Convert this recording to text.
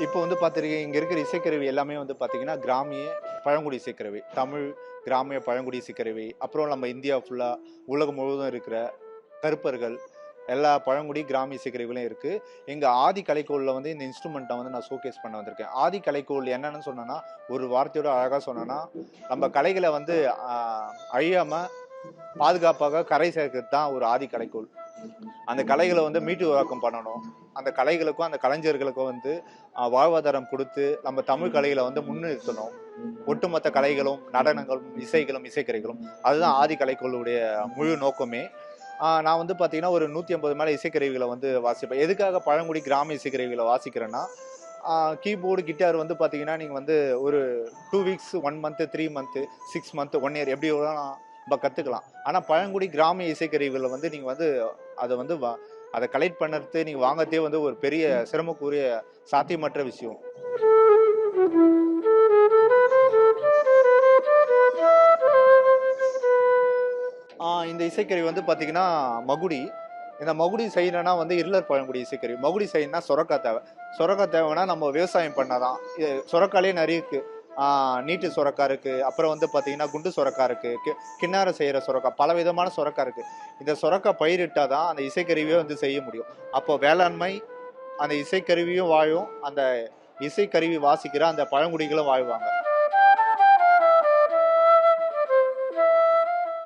இப்போ வந்து பார்த்துருக்கீங்க, இங்கே இருக்கிற இசைக்கருவி எல்லாமே வந்து பார்த்தீங்கன்னா, கிராமிய பழங்குடி இசைக்கருவி. தமிழ் கிராமிய பழங்குடி இசைக்கருவி. அப்புறம் நம்ம இந்தியா ஃபுல்லா, உலகம் முழுவதும் இருக்கிற கருப்பர்கள், எல்லா பழங்குடி கிராமிய இசைக்கருவிகளும் இருக்கு. எங்க ஆதி கலைக்கோல்ல வந்து இந்த இன்ஸ்ட்ருமெண்ட்ட வந்து நான் ஷோகேஸ் பண்ண வந்திருக்கேன். ஆதி கலைக்கோல் என்னன்னு சொன்னேன்னா, ஒரு வார்த்தையோட அழகா சொன்னேன்னா, நம்ம கலைகள வந்து அ அழியாம பாதுகாப்பாக கரை சேர்க்கிறது தான் ஒரு ஆதி கலைக்கோல். அந்த கலைகளை வந்து மீட்டு உருவாக்கம் பண்ணணும். அந்த கலைகளுக்கும் அந்த கலைஞர்களுக்கும் வந்து வாழ்வாதாரம் கொடுத்து நம்ம தமிழ் கலைகளை வந்து முன்னிறுத்தணும். ஒட்டுமொத்த கலைகளும் நடனங்களும் இசைகளும் இசைக்கருவிகளும் அதுதான் ஆதி கலைகளுடைய முழு நோக்கமே. நான் வந்து பார்த்தீங்கன்னா ஒரு 150 மேலே இசைக்கருவிகளை வந்து வாசிப்பேன். எதுக்காக பழங்குடி கிராம இசைக்கருவிகளை வாசிக்கிறேன்னா, கீபோர்டு கிட்டார் வந்து பார்த்தீங்கன்னா நீங்கள் வந்து ஒரு 2 weeks 1 month 3 month 6 month 1 year எப்படி வேணாலும் நம்ம கற்றுக்கலாம். ஆனால் பழங்குடி கிராமிய இசைக்கருவிகளை வந்து நீங்கள் வந்து அதை வந்து அதை கலெக்ட் பண்ணுறது நீங்கள் வாங்கறதே வந்து ஒரு பெரிய சிரமக்குரிய சாத்தியமற்ற விஷயம். இந்த இசைக்கருவி வந்து பார்த்தீங்கன்னா மகுடி. இந்த மகுடி செய்யணும்னா வந்து இருளர் பழங்குடி இசைக்கருவி. மகுடி செய்யணும்னா சொரக்காய் தேவை. சொரக்காய் தேவைன்னா நம்ம விவசாயம் பண்ணாதான். சொரக்காலே நிறைய இருக்கு. நீட்டு சொரக்காய் இருக்கு. அப்புறம் வந்து பார்த்தீங்கன்னா குண்டு சொரக்காய் இருக்கு. கிண்ணார செய்கிற சொரக்காய், பல விதமான சொரக்காய் இருக்கு. இந்த சொரக்காய் பயிரிட்டாதான் அந்த இசைக்கருவியை வந்து செய்ய முடியும். அப்போ வேளாண்மை, அந்த இசைக்கருவியும் வாழும், அந்த இசைக்கருவி வாசிக்கிற அந்த பழங்குடிகளும் வாழ்வாங்க.